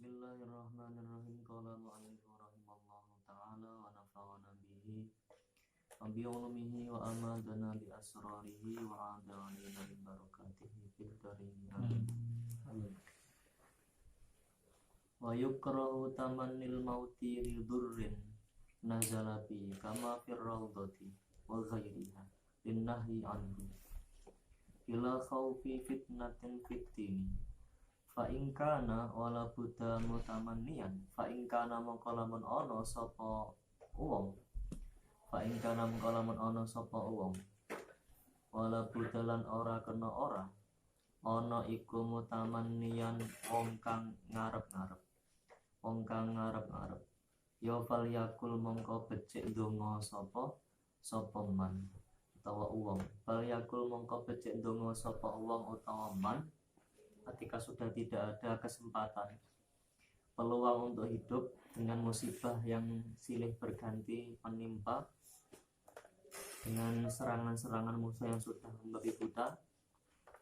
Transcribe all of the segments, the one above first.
Bismillahirrahmanirrahim. Qala al-mu'allif rahimallahu ta'ala wa nafa'ana bihi wa bi ulumihi wa amadana bi asrarihi wa adana bi barakatihi fid darin. Amin. Wa yukrahu tamannil mauti li durrin nazala bi kama fir rawdati wa ghairiha linnahyi anhu ila khawfi fitnatin fitini fa in kana wala buddha mutamanniyan fa in kana mongko lamun ana sapa wong wala buddha lan ora kena ora ana iku mutamanniyan wong kang ngarep-ngarep ya fal yakul mongko becik ndonga sapa man utawa wong fal yakul mongko becik ndonga sapa wong utawa man ketika sudah tidak ada kesempatan peluang untuk hidup dengan musibah yang silih berganti menimpa, dengan serangan-serangan musuh yang sudah membabi buta,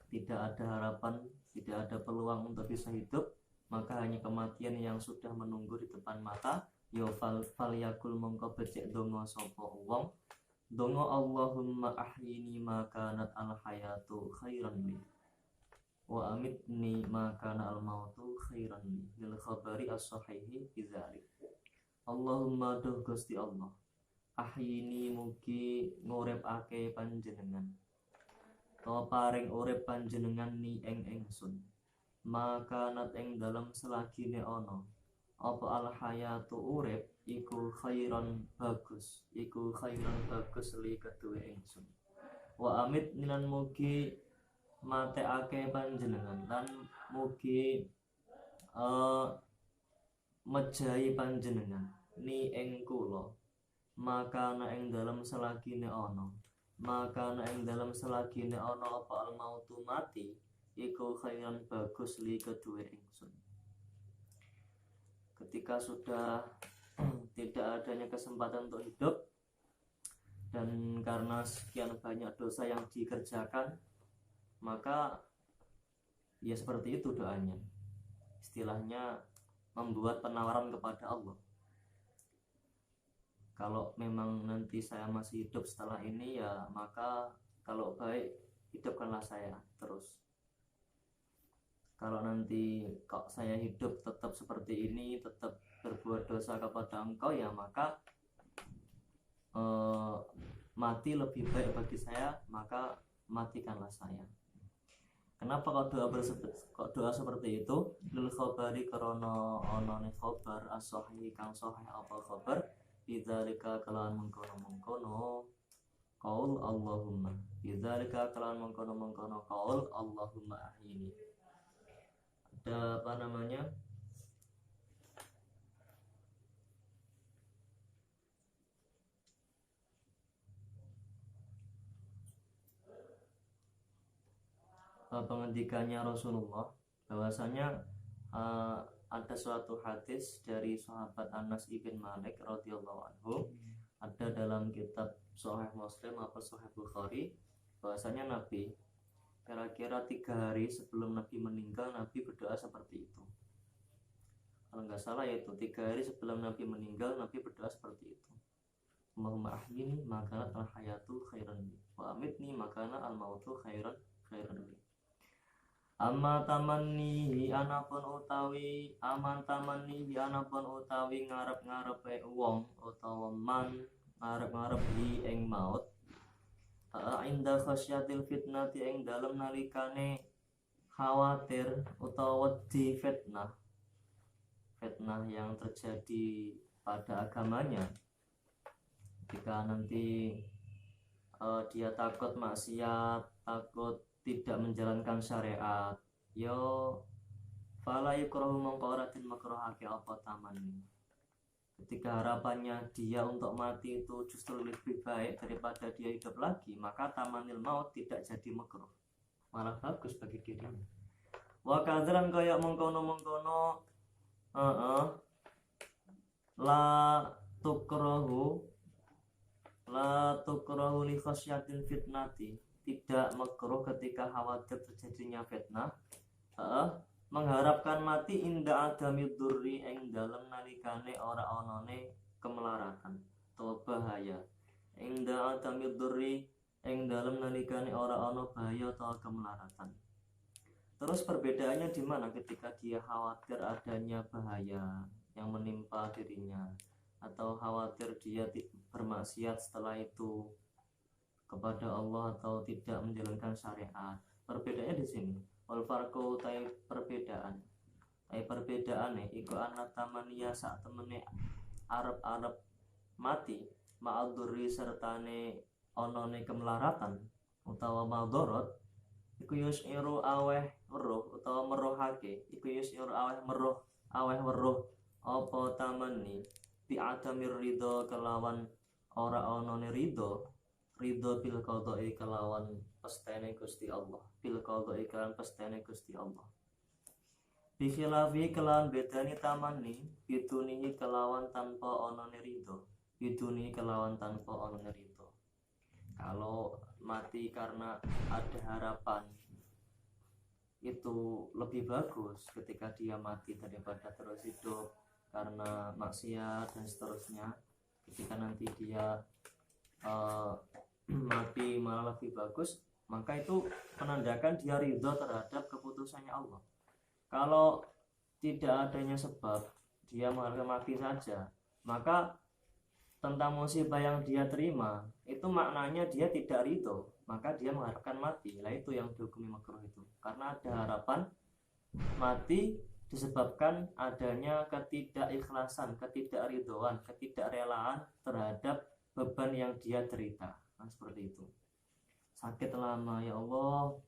tidak ada harapan, tidak ada peluang untuk bisa hidup, maka hanya kematian yang sudah menunggu di depan mata. Yo fal yakul mongko becik donga sapa wong donga Allahumma ahyini ma kanat al hayatu khairan li wa amitni ma kana al mautu khairan li lil khabari as-sahihi bidzalik. Allahumma duh Gusti Allah, ahyini mugi nguripake panjenengan, to paring urip panjenengan ni ing ingsun, maka nat ing dalem selagine ana apa al hayatu urip iku khairan bagus li kedue ingsun, wa amit nilan mugi mateake panjenengan lan mugi mejahi panjenengan ni ing kula, maka ana ing dalem selagine ana apa al mautu mati iku khairan bagus li kedue ingsun. Ketika sudah tidak adanya kesempatan untuk hidup dan karena sekian banyak dosa yang dikerjakan, maka ya seperti itu doanya, istilahnya membuat penawaran kepada Allah. Kalau memang nanti saya masih hidup setelah ini, ya maka kalau baik hidupkanlah saya terus. Kalau nanti kok saya hidup tetap seperti ini, tetap berbuat dosa kepada engkau, ya maka mati lebih baik bagi saya, maka matikanlah saya. Kenapa kok doa seperti itu? Lil khabari karena onone khabar as-sahih kang sahih apa khabar bidzalika kelawan mengkono qaul Allahumma bidzalika kelawan mengkono qaul Allahumma ahyini. Ada apa namanya? Pengendikannya Rasulullah bahwasanya ada suatu hadis dari sahabat Anas ibn Malik radhiyallahu anhu, ada dalam kitab Sahih Muslim atau Sahih Bukhari, bahwasanya Nabi kira-kira 3 hari sebelum Nabi meninggal, Nabi berdoa seperti itu. Kalau nggak salah yaitu 3 hari sebelum Nabi meninggal, Nabi berdoa seperti itu. Allahumma ahyini makana al hayatu khairan li wa amitni makana al mautu khairan li. Aman tamannihi anapun utawi ngarep-ngarepe wong utawa man ngarep-ngarep hi ing maut, inda khasyatil fitnati ing dalem nalikane khawatir utawa wedi fitnah yang terjadi pada agamanya, ketika nanti dia takut maksiat, takut tidak menjalankan syariat, yo fala yukrahu mongko ora den makruhake apa tamanni. Ketika harapannya dia untuk mati itu justru lebih baik daripada dia hidup lagi, maka tamanil maut tidak jadi makruh, malah bagus bagi dirinya. Wa kadran kaya mengkono la tukrahu li khasyatil fitnati, tidak makruh ketika khawatir terjadinya fitnah, mengharapkan mati inda adami durri ing dalem nalikane ora onone kemelaratan atau bahaya, inda adami durri ing dalem nalikane ora ono bahaya atau kemelaratan. Terus perbedaannya di mana ketika dia khawatir adanya bahaya yang menimpa dirinya, atau khawatir dia bermaksiat setelah itu kepada Allah atau tidak menjalankan syariat. Perbedaannya di sini. Wal farqu tai perbedaan. Tai perbedaane iku ana tamaniya sak temene arep-arep mati ma'adzurri sertane onone kemelaratan utawa madharat iku yusiru aweh weruh utawa merohake iku yusiru aweh weruh apa tamani bi adamir ridho kelawan ora onone ridho bil qada'i kelawan pestene Gusti Allah, bil qada'i kelawan pestene Gusti Allah. Bi khilafi kelawan bedani tamanni bidunihi kelawan tanpa onone ridho, bidunihi kelawan tanpa onone ridho. Kalau mati karena ada harapan itu lebih bagus ketika dia mati daripada terus hidup karena maksiat dan seterusnya. Ketika nanti dia mati malah lebih bagus, maka itu menandakan dia ridho terhadap keputusannya Allah. Kalau tidak adanya sebab dia mengalami mati saja, maka tentang musibah yang dia terima itu maknanya dia tidak ridho, maka dia mengharapkan mati. Lah itu yang dihukumi makruh itu, karena ada harapan mati disebabkan adanya ketidakikhlasan, ketidakridhoan, ketidakrelaan terhadap beban yang dia derita. Nah, seperti itu. Sakit lama, ya Allah,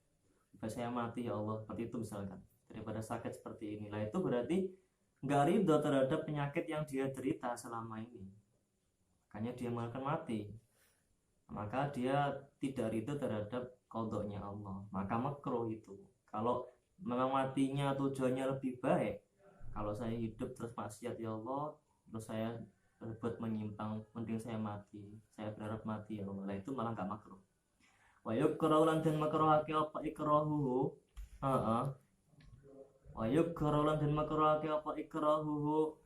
saya mati ya Allah, seperti itu misalkan. Daripada sakit seperti ini, lah itu berarti nggak ridho terhadap penyakit yang dia derita selama ini. Makanya dia makan mati. Maka dia tidak ridho terhadap qadanya Allah. Maka makruh itu. Kalau memang matinya tujuannya lebih baik, kalau saya hidup terus maksiat ya Allah, terus saya berbuat menyimpang, mending saya mati, saya berharap mati ya Allah, itu malah gak makruh. Wa yukrahu lan den makruhake apa ikrahuhu, wa yukrahu lan den makruhake apa ikrahuhu,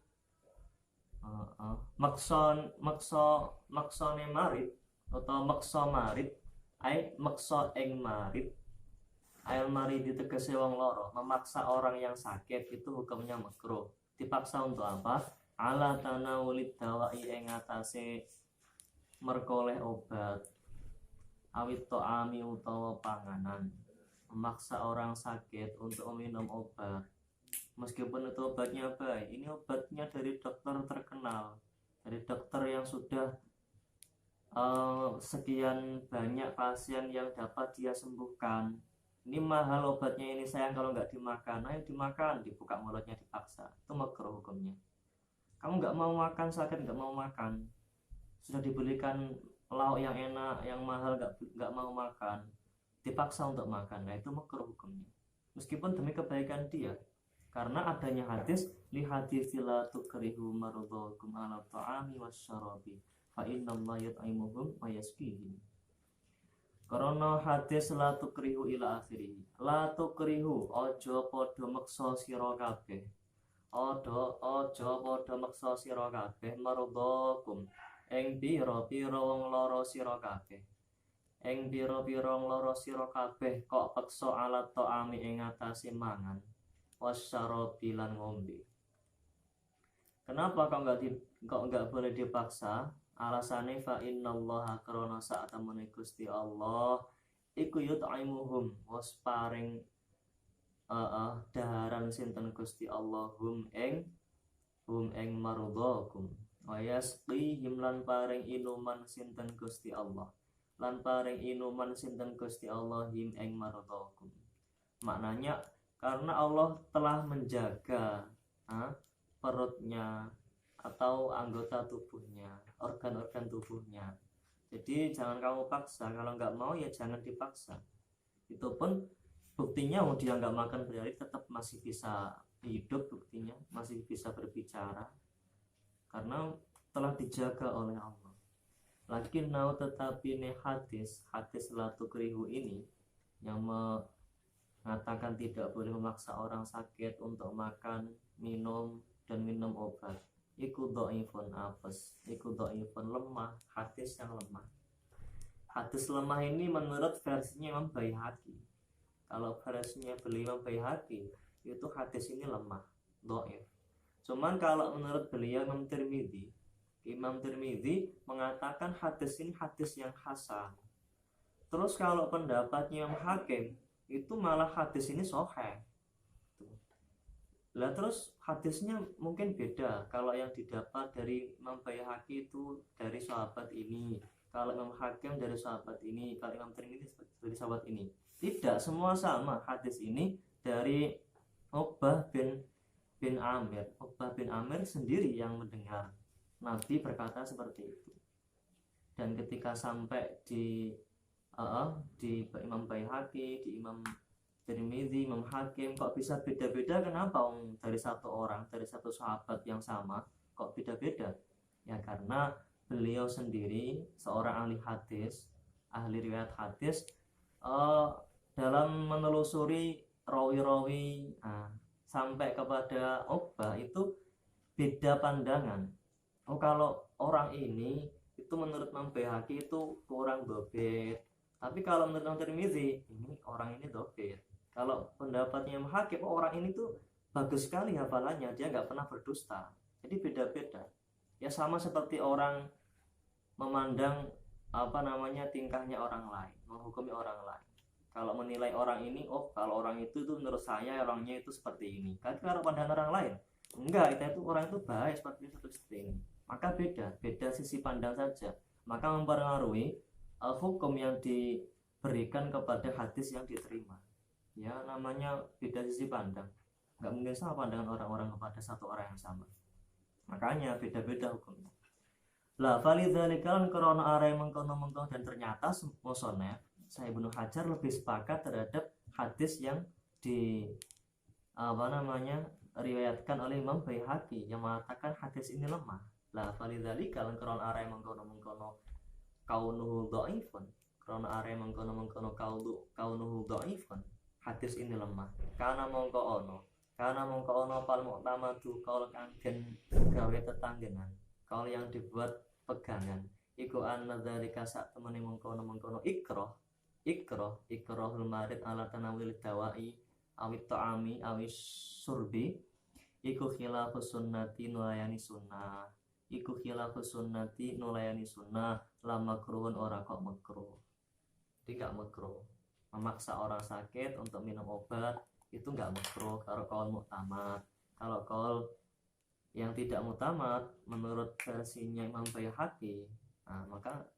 maksane marid atau maksa marid, ai maksa ing marid, ayat marid ditegese wong loro, memaksa orang yang sakit itu hukumnya makruh. Dipaksa untuk apa? Ala tanawulid dawai ing atase merkoleh obat, awit to'ami utawa panganan. Memaksa orang sakit untuk meminum obat meskipun itu obatnya baik. Ini obatnya dari dokter terkenal, dari dokter yang sudah sekian banyak pasien yang dapat dia sembuhkan. Ini mahal obatnya ini, sayang kalau nggak dimakan. Ayo dimakan, dibuka mulutnya dipaksa, itu makruh hukumnya. Kamu nggak mau makan, sakit nggak mau makan, sudah dibelikan lauk yang enak, yang mahal, nggak mau makan, dipaksa untuk makan, nah itu makruh hukumnya. Meskipun demi kebaikan dia, karena adanya hadis li hadits la tukrihu marudhakum ala ta'ami wasyarabi fa innallaha yut'imuhum wa yasqihim. Karena hadis la tukrihu ila akhirih, la tukrihu ojo podo meksa sira kabeh, ojo podo meksa sira kabeh marudhakum ing pira-pira wong lara sira kabeh, ing pira-pira wong lara sira kabeh kok peksa alat ta'ami ing atase mangan wasyarabi lan ngombe. Kenapa kok enggak boleh dipaksa? Alasane fa innallaha karena saat temene Gusti Allah iku yut'imuhum was paring daharan sinten Gusti Allah hum ing marudhakum wa yasqihim lan paring inuman sinten Gusti Allah, lan paring inuman sinten Gusti Allah him ing marudhakum. Maknanya karena Allah telah menjaga perutnya atau anggota tubuhnya, organ-organ tubuhnya. Jadi jangan kamu paksa, kalau nggak mau ya jangan dipaksa. Itu pun buktinya dia nggak makan berhari tetap masih bisa hidup, buktinya masih bisa berbicara karena telah dijaga oleh Allah. Lakin tetapi hadis la tukrihu ini yang mengatakan tidak boleh memaksa orang sakit untuk makan, minum, dan minum obat. Iku dhaifun apes, iku dhaifun lemah, hadis yang lemah. Hadis lemah ini menurut versinya Imam Baihaqi. Kalau versinya beliau Imam Baihaqi, itu hadis ini lemah, dhaif. Cuman kalau menurut beliau Imam Tirmidzi mengatakan hadis ini hadis yang hasan. Terus kalau pendapatnya Imam Hakim itu malah hadis ini sahih. Lah terus hadisnya mungkin beda. Kalau yang didapat dari Imam Baihaqi itu dari sahabat ini, kalau Imam Hakim dari sahabat ini, kalau Imam Tirmidzi dari sahabat ini. Tidak, semua sama. Hadis ini dari Uqbah bin Amir. Uqbah bin Amir sendiri yang mendengar Nabi berkata seperti itu. Dan ketika sampai di Imam Baihaqi, di Imam Tirmidzi, Imam Hakim, kok bisa beda-beda? Kenapa? Dari satu orang, dari satu sahabat yang sama, kok beda-beda? Ya karena beliau sendiri seorang ahli hadis, ahli riwayat hadis, dalam menelusuri rawi-rawi sampai kepada Uqbah itu beda pandangan. Kalau orang ini itu menurut Imam Baihaqi itu kurang dobit, tapi kalau menurut Imam Tirmidzi ini orang ini dobit. Kalau pendapatnya Imam Hakim, orang ini tuh bagus sekali hafalannya, dia nggak pernah berdusta. Jadi beda-beda. Ya sama seperti orang memandang tingkahnya orang lain, menghukumi orang lain. Kalau menilai orang ini, kalau orang itu tuh menurut saya orangnya itu seperti ini. Tapi kalau pandangan orang lain, enggak, itu orang itu baik seperti ini. Maka beda sisi pandang saja. Maka mempengaruhi hukum yang diberikan kepada hadis yang diterima. Ya namanya beda sisi pandang, nggak mungkin sama pandangan orang-orang kepada satu orang yang sama, makanya beda-beda hukumnya. Lah falidzalikal korona arai mengkono-mengkono, dan ternyata musonef saya Ibnu Hajar lebih sepakat terhadap hadis yang riwayatkan oleh Imam Baihaqi yang mengatakan hadis ini lemah. Lah falidzalikal korona arai mengkono-mengkono kaunuhu dhaifun, korona arai mengkono-mengkono kaunuhu dhaifun, hadis ini lemah. Karena mongko ono pal muktamadu kaul kang den gawe tetanggenan, kaul yang dibuat pegangan. Iku anna dzalika sak temene mongko ikrahul marid ala tanawil dawai awit ta'ami awis surbi iku khilafus sunnati nulayani sunnah. Iku khilafus sunnati nulayani sunnah, la makruhun ora kok makruh. Tidak makruh memaksa orang sakit untuk minum obat, itu nggak makruh kalau kaul muktamad. Kalau kaul yang tidak muktamad menurut versinya Imam Baihaqi, maka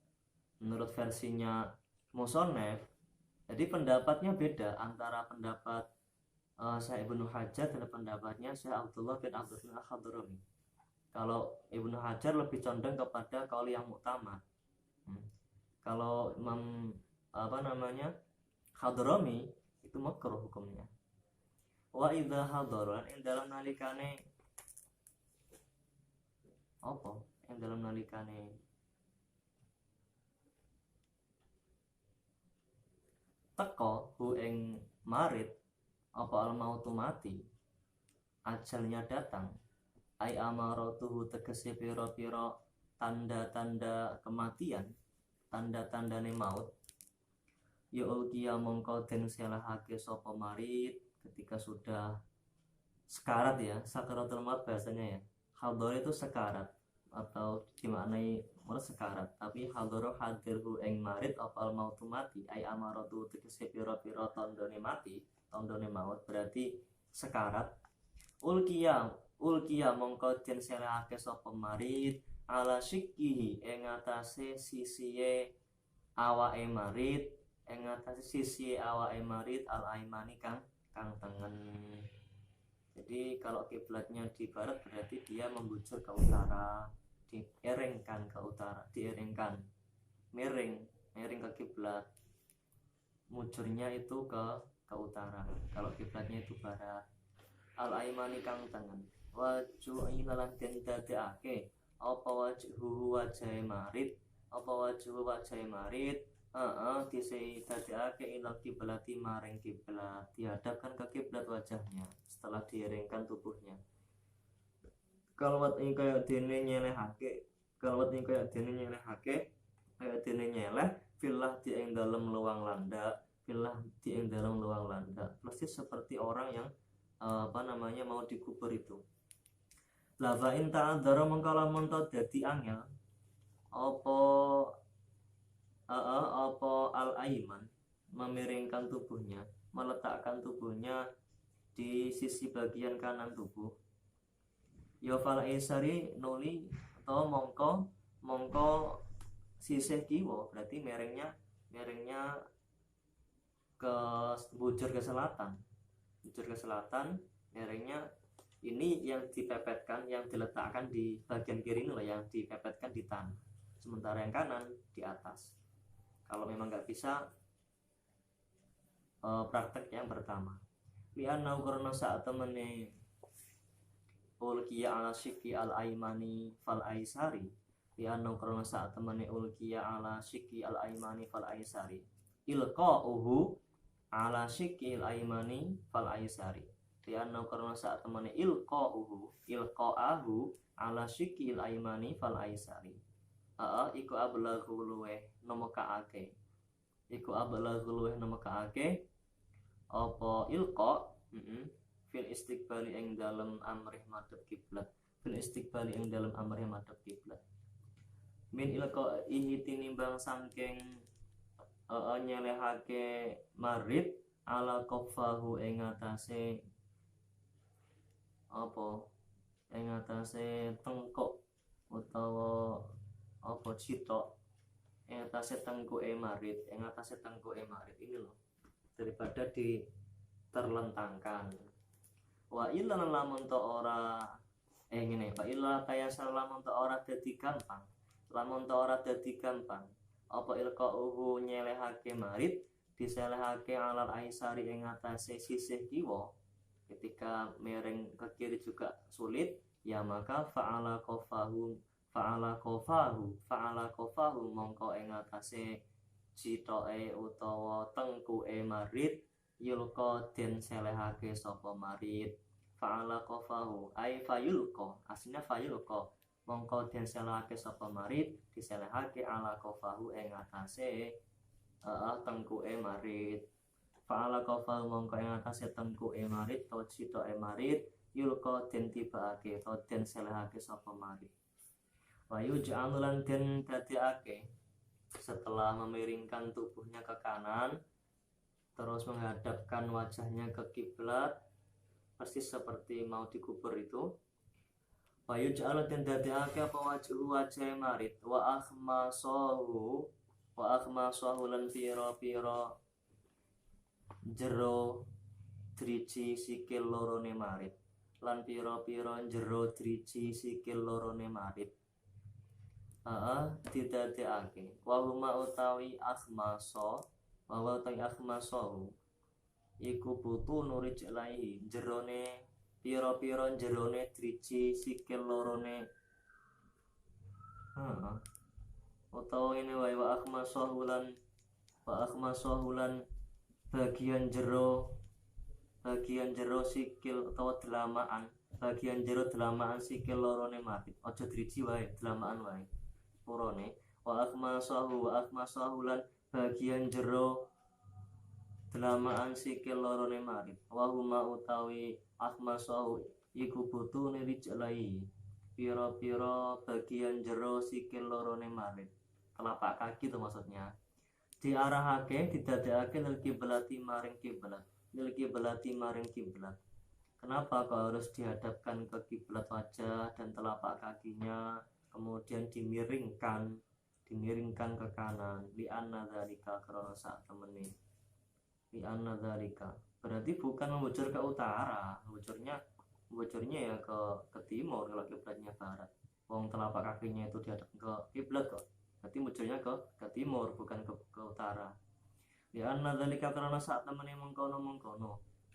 menurut versinya musonef, jadi pendapatnya beda antara pendapat Syekh Ibnu Hajar dan pendapatnya Syekh Abdullah bin Abdul Al-Hadrami. Kalau Ibnu Hajar lebih condong kepada kaul yang muktamad. Kalau Imam Hadrami itu makruh hukumnya. Wa idza hadaran ing dalam nalikane teko hu ing marid al mautu mati, ajalnya datang, ai amaratuhu tegese pira-pira tanda-tanda kematian, tanda-tandane maut. Ya ulkiya mongko den selahake sapa marid ketika sudah sekarat, ya sakaratul maut bahasanya ya. Hadar itu sekarat atau dimaknai sekarat, tapi hadaro hadirhu ing marid apal mautu mati, ai amaratu tegese pira-pira tandane mati, tandane maut, berarti sekarat. Ulkiya mongko den selahake sapa marid ala sikkihi ing atase sisihe awake marid, ing atase sisi awake marid al-aimani kang tengen. Jadi kalau kiblatnya di barat berarti dia membujur ke utara, dieringkan ke utara, miring ke kiblat, mujurnya itu ke utara. Kalau kiblatnya itu barat, al-aimani kang tengen. Wajuhi lan den dadekake apa wajhu wajahe marid, dadekake ila kiblati maring kiblat, dihadapkan ke kiblat wajahnya setelah diiringkan tubuhnya. Kalwat ing kaya dene nyelehake, kaya dene nyeleh filah di ing dalem luang landak, persis seperti orang yang mau dikubur itu. Lava inta ta'adzara mengkala monto dadi angel apa al-aiman memiringkan tubuhnya, meletakkan tubuhnya di sisi bagian kanan tubuh. Ya fal aisari nuli atau mongko sisih kiwa, berarti miringnya ke bujur ke selatan, miringnya ini yang dipepetkan, yang diletakkan di bagian kiri ini lah, yang dipepetkan di tanah, sementara yang kanan di atas. Kalau memang nggak bisa praktek yang pertama. Lianna karena saat temene ulkiya ala syiki al aimani fal aisari, lianna karena saat temene ulkiya ala syiki al aimani fal aisari, ilqa'uhu ala syiki al aimani fal aisari, lianna karena saat temene ilqa'ahu ala syiki al aimani fal aisari. Iku ablaghu luweh nemekaake apa ilqa fil istiqbali ing dalem amrih madhep kiblat, min ilqa ihi tinimbang saking nyelehake marid ala qaffahu ing atase tengkuk utawa apa cito ing atase tengkuke marid, ini loh, daripada diterlentangkan. Wa illa lamun ta ora ngene, fa illa kaya lamun ta ora dadi gampang, apa ilqa'uhu nyelehake marid, diselehake alal aisari ing atase sisih kiwa, ketika miring ke kiri juga sulit, ya maka fa'ala qafahu mongko ing atase citoke utawa tengkuke marid yulqa den selehake sapa marid. Fa'ala qafahu ai fayulqa, aslinya fayulqa, mongko den selehake sapa marid, diselehake ala qafahu ing atase tengkuke marid. Fa'ala qafahu mongko ing atase tengkuke marid to citoke marid yulqa den tibaake to den selehake sapa marid. Wayu ja'alulan den dadekake setelah memiringkan tubuhnya ke kanan, terus menghadapkan wajahnya ke kiblat, persis seperti mau dikubur itu. Wayu ja'alulan den dadekake apa wajah marid wa akhmasahu lan pira-pira jero driji sikil lorone marid, didadekake wa huma utawi akhmaso iku butu nurij lahi jerone pira-pira jerone driji sikil lorone, utawa ini wae wa akhmaso lan bagian jero sikil utawa bagian jero delamaan sikil lorone marid, aja driji wae, delamaan wae purone. Wa akhmasahu lan bagian jero delamaan sikil lorone marid, wa huma utawi akhmasahu iku butune rijlai pira-pira bagian jero sikil lorone marid, telapak kaki itu maksudnya, diarahake didadekake lil kiblati maring kiblat. Kenapa kau harus dihadapkan ke kiblat wajah dan telapak kakinya, kemudian dimiringkan ke kanan? Li'anna dzalika karena saat temene. Li'anna dzalika berarti bukan membujur ke utara, membujurnya ya ke timur kalau kiblatnya barat. Wong telapak kakinya itu dihadapkan ke kiblat kok, berarti membujurnya ke timur, bukan ke utara. Li'anna dzalika karena saat temene mengkono.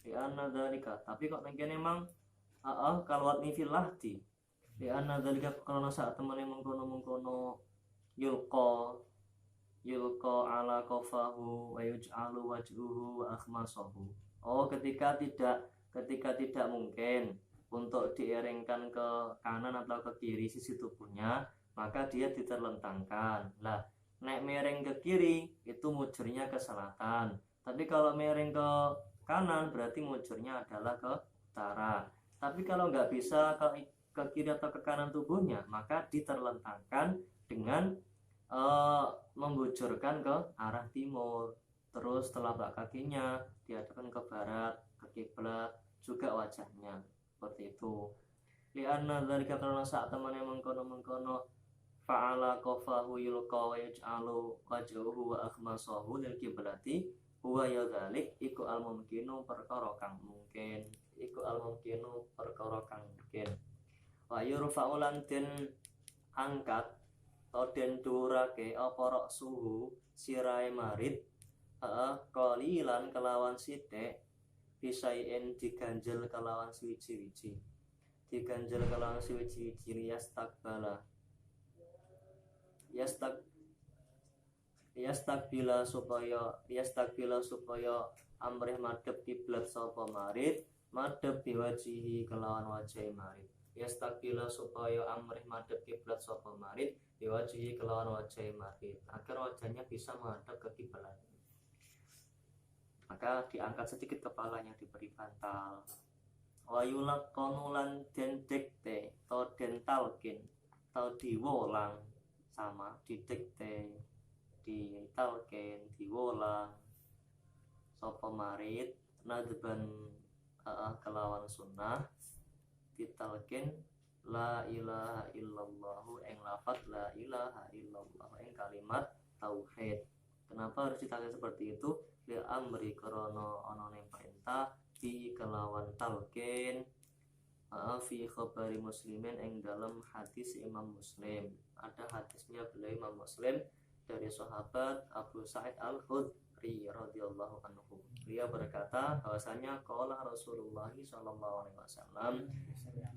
Li'anna dzalika, tapi kok nengkene emang kalwat ni filahti. Li'anna dzalika karena saat temene mengkono yulqa yulqa ala qafahu wa yuj'alu wajhuhu wa akhmasahu. Oh, ketika tidak mungkin untuk dieringkan ke kanan atau ke kiri sisi tubuhnya, maka dia diterlentangkan. Lah, nek miring ke kiri itu mujurnya ke selatan. Tapi kalau miring ke kanan berarti mujurnya adalah ke utara. Tapi kalau nggak bisa ke kiri atau ke kanan tubuhnya, maka diterlentangkan dengan membujurkan ke arah timur. Terus telapak kakinya dihadapkan ke barat, ke kiblat, juga wajahnya seperti itu. Lianna dzalika karena saat teman yang mengkono fa'ala qafahu yulqa wa yaj'alu wajhuhu wa akhmasahu lil kiblati huwa ya dzalik iku al mumkinu perkara kang mungkin. Iku al mumkinu perkara kang mungkin. Wa yurfa'u lan den angkat atau den durake apa rok suhu sirai marid qalilan kelawan sithik bisain diganjel kelawan suwiji-wiji. Diganjel kelawan suwiji-wiji yastakbila supaya amrih madhep kiblat sapa marid madhep biwajihi kelawan wajah marid. Yastakbila supaya amrih madhep kiblat sapa marid biwajihi kelawan wajah marid, agar wajahnya bisa menghadap ke kiblat. Maka diangkat sedikit kepalanya, diberi bantal. Wa yulaqqanu lan den dikte atau den talkin atau diwolang, sama didikte, ditalkin, diwolang sapa marid nadban kelawan sunnah ditalkin la ilaha illallah ing lafaz la ilaha illallah ing kalimat tauhid. Kenapa harus ditalkin seperti itu? Li amri krono ana ning perintah fi kelawan talkin fi khabari muslimin ing dalam hadis Imam Muslim. Ada hadisnya beliau Imam Muslim dari sahabat Abu Sa'id Al-Khudri radhiyallahu anhu. Dia berkata bahwasanya qala Rasulullah sallallahu alaihi wasallam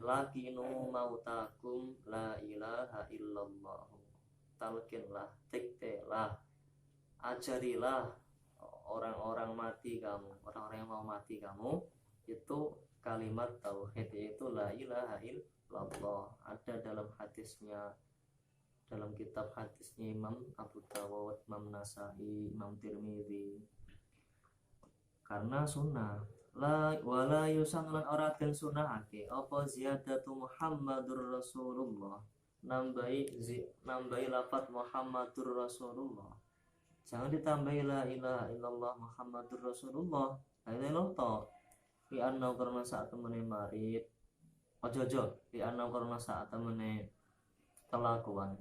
lakinu mautakum la ilaha illallah. Talkinlah, diktelah, ajarilah orang-orang mati kamu, orang-orang yang mau mati kamu itu kalimat tauhid, yaitu la ilaha illallah. Ada dalam hadisnya, dalam kitab hadisnya Imam Abu Dawud, Imam Nasai, Imam Tirmidzi. Karena sunnah la wala yusanlan ora den sunahake apa ziyadatu Muhammadur Rasulullah, nambahi lafaz Muhammadur Rasulullah. Jangan ditambahi la ilaha illallah Muhammadur Rasulullah. Ayo to. Di anau karena saat temene marid. Ojo. Di anau karena saat temene kelakuan.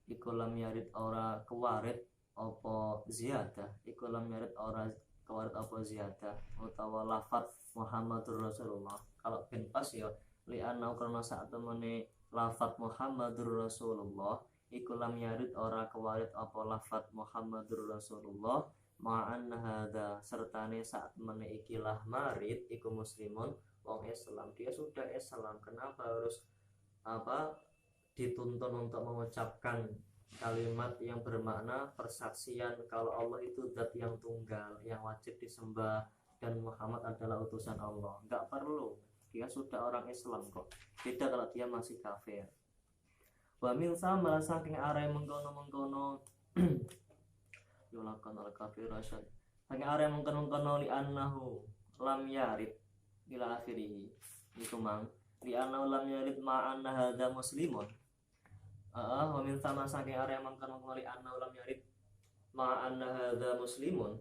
Iku lam yarid ora kewarit apa ziyadah. Iku lam yarid ora kewarit apa ziyadah utawa lafaz Muhammadur Rasulullah. Kalau ben pas ya li anau karena saat temene lafaz Muhammadur Rasulullah iku lam yarid ora kewarit apa lafaz Muhammadur Rasulullah ma'an hadza sertane saat mene ikilah marid iku muslimun wong Islam. Dia sudah Islam, kenapa harus dituntun untuk mengucapkan kalimat yang bermakna persaksian kalau Allah itu zat yang tunggal yang wajib disembah dan Muhammad adalah utusan Allah. Enggak perlu, dia sudah orang Islam kok. Beda kalau dia masih kafir. Wa min sama saking arah mengkono yulakan al kafir rasyad saking arah mengkono li annahu lam yarid ila akhirih itu mang li annahu lam yarid ma anna hadza muslimun. Wa min sama saking arah mengkono li annahu lam yarid ma anna hadza muslimun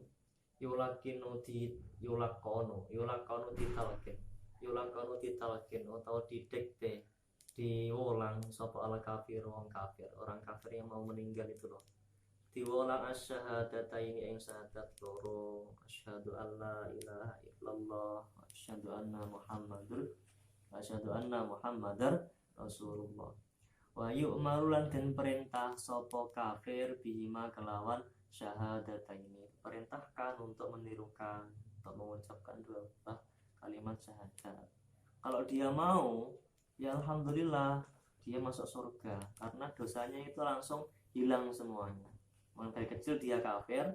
yulakinu ditalkin atau didikte diwolang sapa al kafir wong kafir, orang kafir yang mau meninggal itu loh. Diwolang asyhadataini ing syahadat loro, asyhadu alla ilaha illallah wa asyhadu anna muhammadar rasulullah. Wa yu'maru lan den perintah sapa kafir bihima kelawan syahadataini. Perintahkan untuk menirukan, untuk mengucapkan dua kalimat syahadat. Kalau dia mau, ya alhamdulillah dia masuk surga karena dosanya itu langsung hilang semuanya. Dari kecil dia kafir,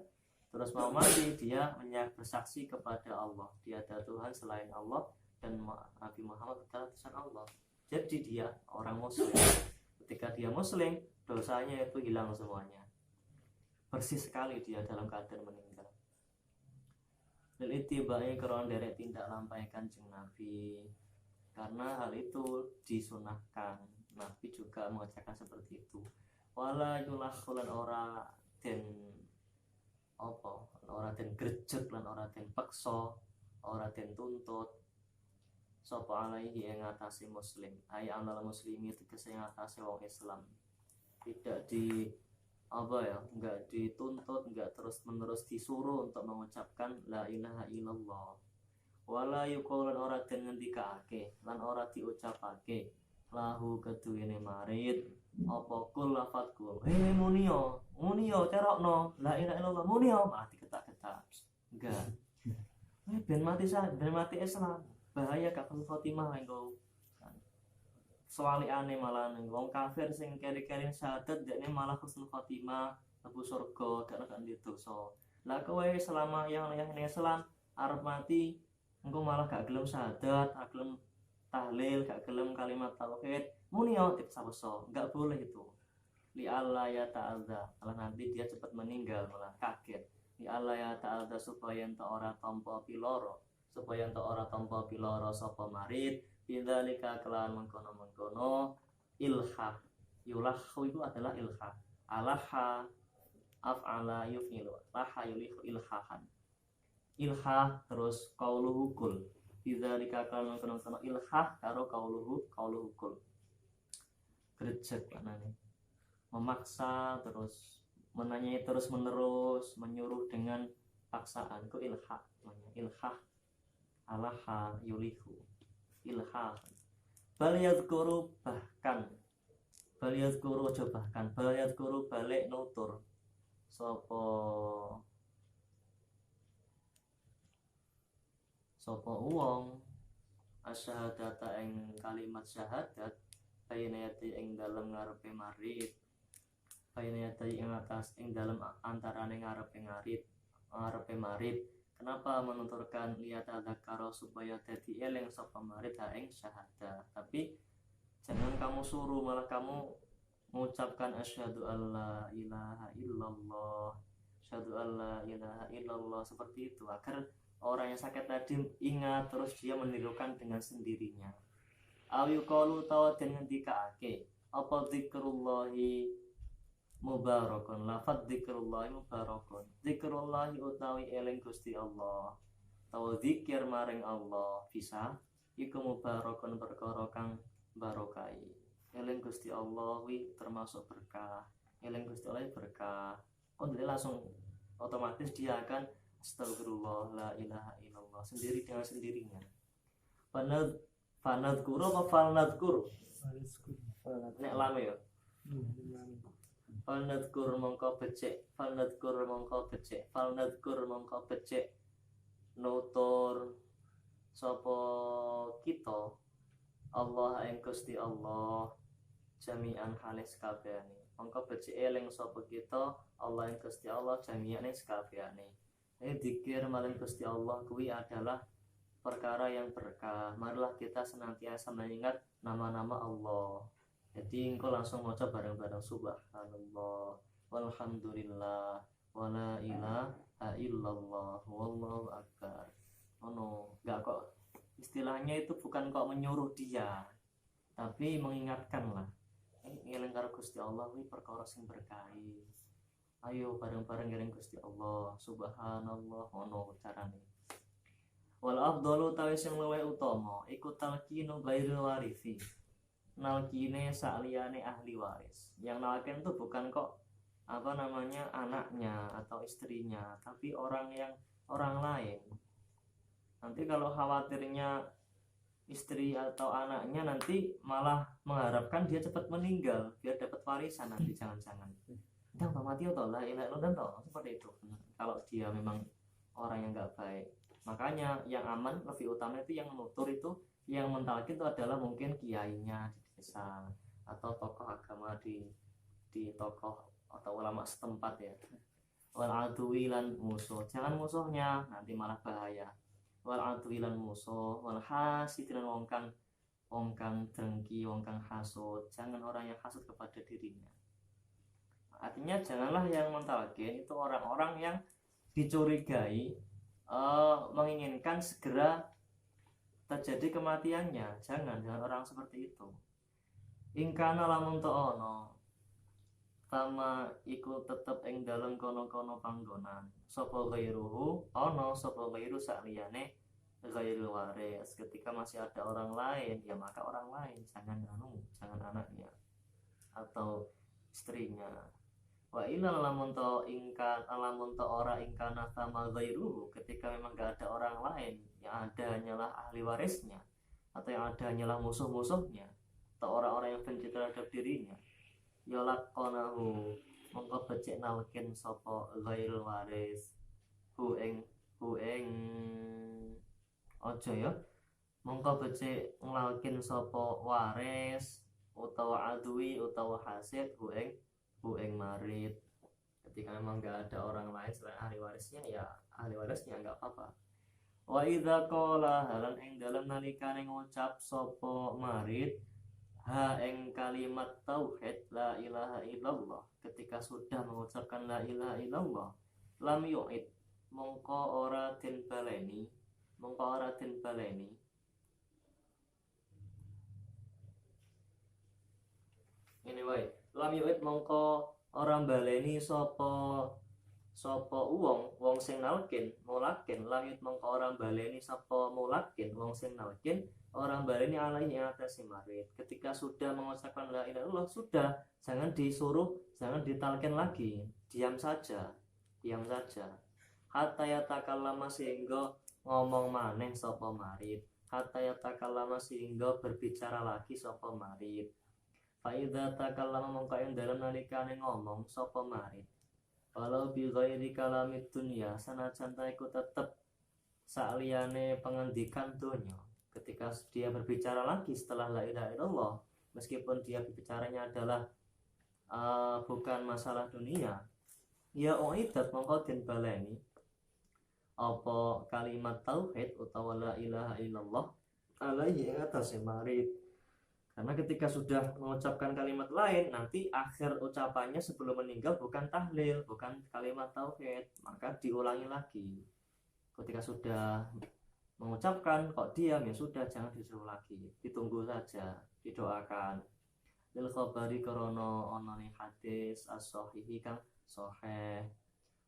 terus mau mati dia bersaksi kepada Allah, dia ada Tuhan selain Allah dan Nabi Muhammad adalah utusan Allah. Jadi dia orang muslim. Ketika dia muslim, dosanya itu hilang semuanya, bersih sekali dia dalam keadaan meninggal. Lil ittiba'i krono derek tindak lampahi Kanjeng Nabi, karena hal itu disunahkan. Nabi juga mengajarkan seperti itu. Wala yulakhulan ora den apa, ora den grejet lan ora den peksa, ora den tuntut sapa alaihi ing atase muslim, ay amal muslimi tegese ing atase wong Islam. Tidak di apa ya, enggak dituntut, enggak terus-menerus disuruh untuk mengucapkan la ilaha illallah. Wala yuqalan ora den ngendikake lan ora diucapake lahu keduwene marid apa kul lafat kul munio terokno la ilaha illallah munio mati ketak-ketak enggak ben mati Islam bahaya kakul khotimah engko soaliane malah wong kafir sing keri-keri syahadat dekne malah husnul khotimah mlebu surga gak nek dosa. Lah kowe selama yang Islam arep mati engko malah gak gelem syahadat, gak gelem tahlil, gak gelem kalimat tauhid, muni dipaksa, enggak boleh itu. Li Allah ya ta'ala, kalau nanti dia cepat meninggal malah kaget. Li Allah ya ta'ala supaya enta ora tampa piloro, supaya enta ora tampa piloro sapa marid, bidzalika kelawan mengkono-mengkono ilhah. Yulahu itu adalah ilhah. Alaha af'ala yuf'ilu. Laha yulihu ilhahan. Ilhah terus qauluhu kul. Bidzalika kelawan mengkono-mengkono ilhah karo qauluhu kul. Gerejek maknanya. Memaksa terus menanyai terus menerus menyuruh dengan paksaan itu ilhah namanya. Ilhah alaha yulihu ilhah. Bal yadhkuru bahkan bal yadhkuru aja bahkan bal yadhkuru balik nutur sapa wong asyhadata ing kalimat syahadat bayinati ing dalem ngarepe marid bayinati ing atas ing dalem antarane ngarepe marid. Kenapa menuturkan lihat ada karo supaya dadi eling sapa marid ha ing syahadat, tapi jangan kamu suruh malah kamu mengucapkan asyhadu alla ilaha illallah, asyhadu alla ilaha illallah seperti itu agar orang yang sakit tadi ingat terus dia menirukan dengan sendirinya. Ayu qalu tawa den ngendikake apa zikrullahi mubarakun, lafadz zikrullahi mubarakun. Zikrullahi utawi eling Gusti Allah, tawa zikir maring Allah bisa iku mubarakun perkara kang barokai. Eling Gusti Allah wi termasuk berkah. Eling Gusti Allah berkah. Kon langsung otomatis dia akan astagfirullah la ilaha illallah sendiri dengan sendirinya. Fanadkuru apa falnadkuru? Nek lame ya. Falnadkur mongko becik nutur sapa kita Allah ing Gusti Allah jami'an halis kabehane. Mongko becik eling sapa kita Allah ing Gusti Allah jami'an ing kabehane. Zikir maring Gusti Allah kuwi adalah perkara yang berkah. Marilah kita senantiasa mengingat nama-nama Allah. Jadi engkau langsung maca bareng-bareng subhanallah walhamdulillah wala ilaha illallah wallahu akbar. Enggak kok istilahnya itu bukan kok menyuruh dia, tapi mengingatkan lah. Eling karo Gusti Allah kuwi perkara sing berkah. Ayo bareng-bareng eling Gusti Allah subhanallah ono carane. Wal afdalu tawi sing luwih utama iku talqinu ghairil warisi. Nalkine sakliyane ahli waris. Yang nalkin itu bukan kok anaknya atau istrinya, tapi orang lain. Nanti kalau khawatirnya istri atau anaknya nanti malah mengharapkan dia cepat meninggal biar dapat warisan nanti jangan-jangan. Dan mati atau la ilaha illallah seperti itu. Kalau dia memang orang yang enggak baik. Makanya yang aman lebih utama itu yang menutur itu, yang mentalkin itu adalah mungkin kiainya di desa atau tokoh agama di tokoh atau ulama setempat ya. Wal aduwi lan musuh, jangan musuhnya, nanti malah bahaya. Wal aduwi lan musuh, wal hasid lan wong kang dengki, wong kang hasud, jangan orang yang hasud kepada dirinya. Artinya janganlah yang mentalkin itu orang-orang yang dicurigai menginginkan segera terjadi kematiannya. Jangan orang seperti itu. Ingkana lamun to ono tama iku tetep ing dalem kono-kono panggonan sapa ghairuhu ono sapa ghairu sakliyane ghairul waris. Ketika masih ada orang lain ya maka orang lain, jangan anaknya atau istrinya. Wa ilal lamun to ora ingkana tama ghairuhu, ketika memang gak ada orang lain, yang ada hanyalah ahli warisnya atau yang ada hanyalah musuh-musuhnya atau orang-orang yang benci terhadap dirinya, yolak konahu mongko becik nalkin sapa ghairul waris hu ing ojo ya mongko becik nalkin sapa waris utawa adui utawa hasid hu ing marid. Ketika memang gak ada orang lain selain ahli warisnya, ya ahli warisnya gak apa-apa. Wa idza qala halan ing dalem nalikane ngucap sapa marid ha ing kalimat tauhid la ilaha illallah, ketika sudah mengucapkan la ilaha illallah, lam yu'id mongko ora den baleni ini wae, lam yu'id mongko ora baleni sapa wong sing nalkin mulakin, lam yu'id mongko ora baleni sapa mulakin wong sing nalkin orang baleni alaihi atas marid. Ketika sudah mengucapkan la ilaha illallah, sudah, jangan disuruh, jangan ditalkin lagi, diam saja. Hatta yatakallama sehingga ngomong maneh sapa marid, hatta yatakallama sehingga berbicara lagi sapa marid. Fa idza takallama mongko ing dalem nalikane ngomong sapa marid, walau bi ghairi kalamid dunya, sanajan ta iku tetep sakliyane pengendikan donya. Ketika dia berbicara lagi setelah la ilaha illallah, meskipun dia berbicaranya adalah bukan masalah dunia, ya uidat mongko den baleni apa kalimat tauhid utawa la ilaha illallah alaihi atas marid. Karena ketika sudah mengucapkan kalimat lain, nanti akhir ucapannya sebelum meninggal bukan tahlil, bukan kalimat tauhid, maka diulangi lagi. Ketika sudah mengucapkan kok diam, ya sudah, jangan disuruh lagi, ditunggu saja, didoakan. Lil khabari krono onone hadis as-sahihi kang sahih,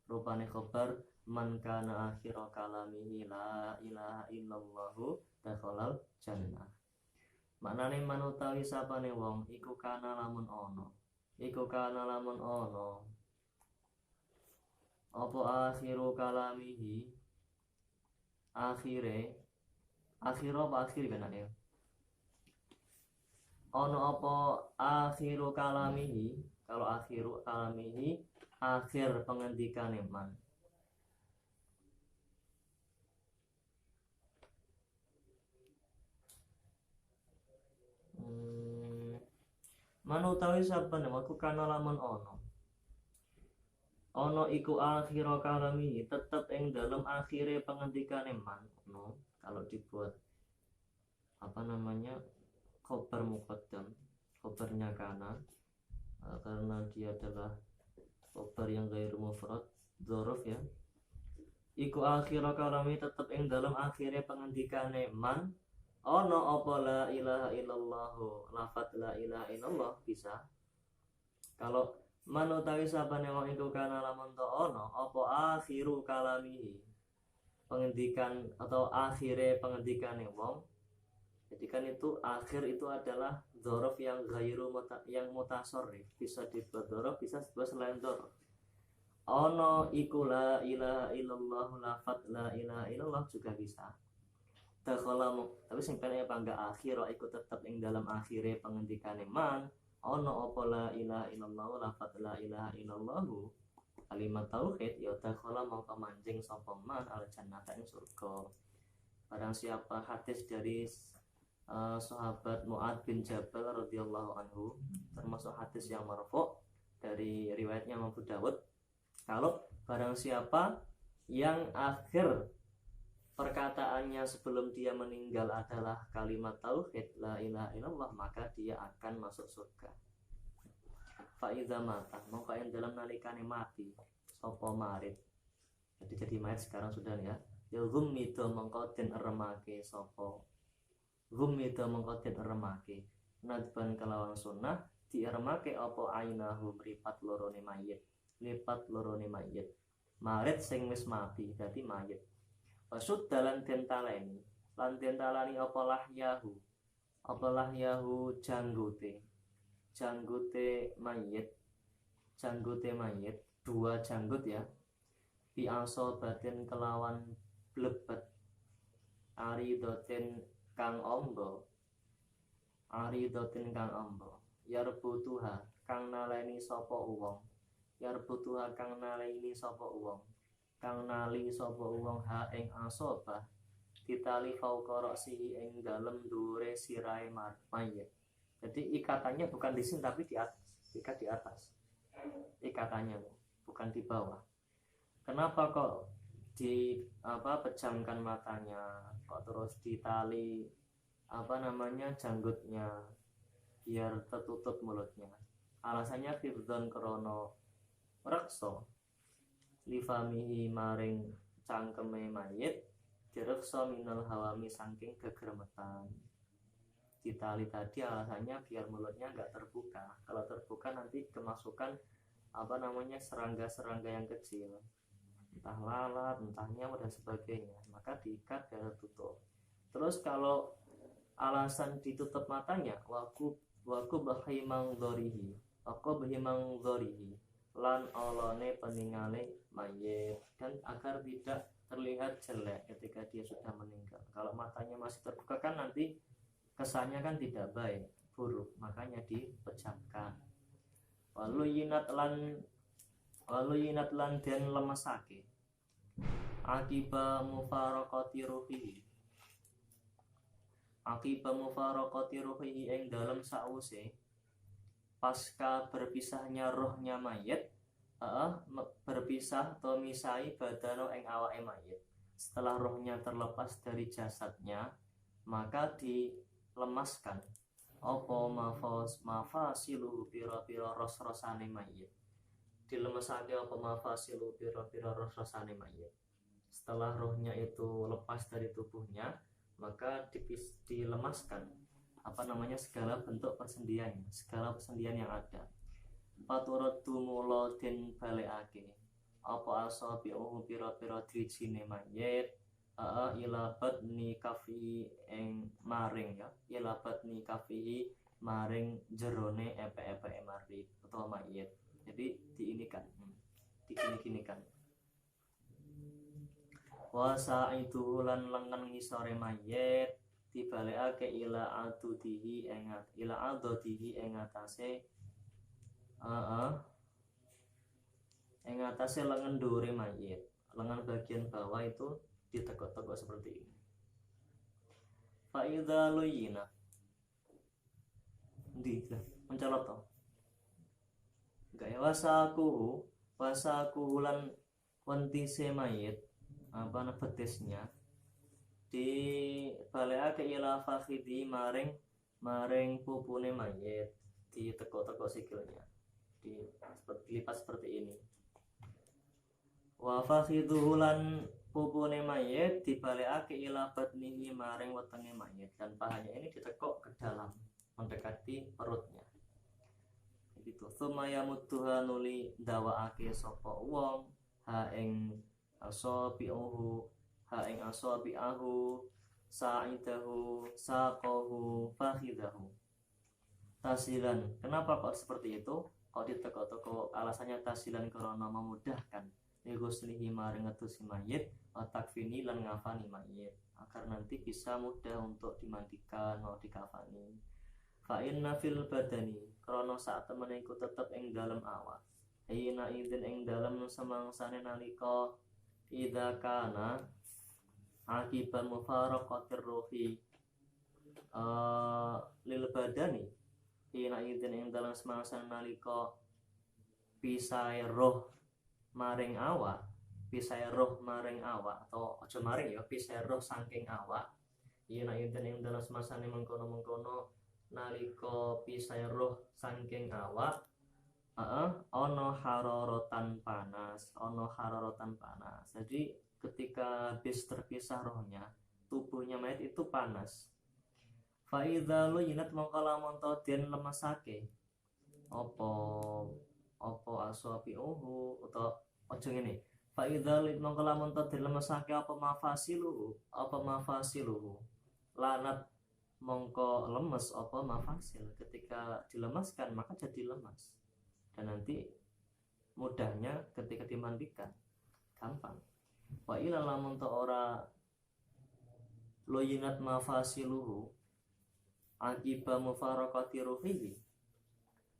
rupane khabar man kana akhira kalamihi la ilaha illallah dakhalal jannah. Maknane manutawi sapane wong iku kana lamun ono apa akhiru kalamihi, akhir benane ono apa akhiru kalamihi, kalau akhiru kalamihi akhir pengendikane man, manutawi sapane waku kana lamun ono iku akhira kalami, tetep ing dalam akhire pengendikane man. No, kalau dibuat khobar muqaddam, khobarnya kana, karena dia adalah khobar yang ghairu mufrad dzaraf ya. Iku akhira kalami, tetep ing dalam akhire pengendikane man ono apa la ilaha illallah, lafat la ilaha illallah bisa. Kalau manutawi sabane wong iku kana lamun to ono apa akhiru kalamihi, pengendikan atau akhire pengendikane wong. Jadi kan itu akhir itu adalah dzaraf yang ghairu yang mutasarrif, bisa dibuat dzaraf, bisa dibuat selain dzaraf. Ono iku la ilaha illallah, lafat la ilaha illallah juga bisa. Tapi sing penting apa enggak akhir iku tetep ing dalam akhire pengendikane man ono apa la ilaha illallah, lafat la ilaha illallah, kalimat tauhid, ya dakhala mongko manjing sapa man al jannata ing surga. Barang siapa, hadis dari sahabat Mu'ad bin Jabal radhiyallahu anhu, termasuk hadis yang marfu', dari riwayatnya Imam Abu Dawud, kalau barang siapa yang akhir perkataannya sebelum dia meninggal adalah kalimat tauhid la ilaha illallah, maka dia akan masuk surga. Fa idza mata, mongko ing dalam nalikane mati sapa marit, jadi mayat sekarang sudah ya, ya gummido mongko den remake sapa, gummido mongko den remake nadban kelawan sunnah, diremake apa ainahu mripat lorone mayit, lipat lorone mayit, marit sing wis mati dadi mayit. Pasud dalan den taleni, lan den talani apa lahyahu janggote mayit, dua janggut ya, biaso batin kelawan blebet, aridoten kang ombo, yarbutuha kang naleni sapa uwong, kang nali sapa uwong ha ing asoba, ditali fauqa ra'sihi ing dalem dhuwure sirahe mayit. Jadi ikatannya bukan di sini tapi di atas, ikat di atas. Ikatannya bukan di bawah. Kenapa kok pejamkan matanya, kok terus ditali janggutnya biar tertutup mulutnya? Alasannya fifdon krono rekso lifamihi maring cangkeme mayit, direkso minal hawami saking gegermetan. Ditali tadi alasannya biar mulutnya nggak terbuka. Kalau terbuka nanti kemasukan serangga-serangga yang kecil, entah lalat, entah nyamuk dan sebagainya, maka diikat dan tutup. Terus kalau alasan ditutup matanya, waku bahimang dorihi lan olone peningale mayit, dan agar tidak terlihat jelek ketika dia sudah meninggal. Kalau matanya masih terbuka kan nanti kesannya kan tidak baik, buruk, makanya dipejamkan. Walu yinat lan den lemesake akiba mufaraqati ruhihi ing dalam sause pasca berpisahnya rohnya mayit, berpisah atau misai badano ing awake mayit. Setelah rohnya terlepas dari jasadnya, maka dilemaskan apa mafasilu pira-pira ros-rosane mayit. Dilemesake apa mafasilu pira-pira ros-rosane mayit. Setelah rohnya itu lepas dari tubuhnya, maka dilemaskan segala bentuk persendian yang ada. Paturut tumulo den balekake apa asabi'uhu pira-pira drijine mayit, ilabat ni kafi ing maring ya, ilabat ni kafi maring jerone epe-epe marit atau mayit. Jadi diinikan, digini-ginikan. Wasa itu lan lengan ngisore mayit dibalekake ila adodihi ing atase lengan dhuwure mayit. Lengan bagian bawah itu ditegok-tegok seperti ini. Fa idza luyina mencolot toh. Enggak ya, wasaku lan wentise mayit, betisnya dibalekake ila fakhidi maring pupune mayit, ditekuk-tekuk sikilnya, dilipat seperti ini. Wa fakhiduhu lan pupune mayit dibalekake ila batnihi maring wetenge mayit, dan pahanya ini ditekuk ke dalam mendekati perutnya. Gitu. Sumaya mudduha nuli dawaake sapa wong ha ing asabi'uhu sa'idahu saqahu fakhidahu tasilan. Kenapa kok seperti itu? Kok ditekuk-tekuk? Alasannya tasilan karena memudahkan liguslihi maring ngetusi mayit, takfini lan ngafani mayit, agar nanti bisa mudah untuk dimandikan, mau dikafani. Fa inna fil badani, krana saat temen iku tetep ing dalem awak. Ina idzin ing dalem semangsane nalika idza kana akibat mufaraqatir ruhi lil badani. Ina idzin ing dalem semangsane nalika pisahe roh maring awak, pisahe roh maring awak, atau aja maring ya, pisahe roh saking awak. Yen enten ing dalam semasane mengkono-mengkono nalika pisahe roh saking awak, ana harorotan panas, ana harorotan panas. Jadi ketika habis terpisah rohnya, tubuhnya mayat itu panas. Fa idza luyinat mongko lamun to den lemesake apa aswapi utawa aja ngene. Fa idza mongko lamun to den lemesake apa mafasiluhu lanat mongko lemes apa mafasil. Ketika dilemaskan maka jadi lemas, dan nanti mudahnya ketika dimandikan gampang. Wa ila lamun to ora luyinat mafasiluhu akiba mufarakati ruhihi,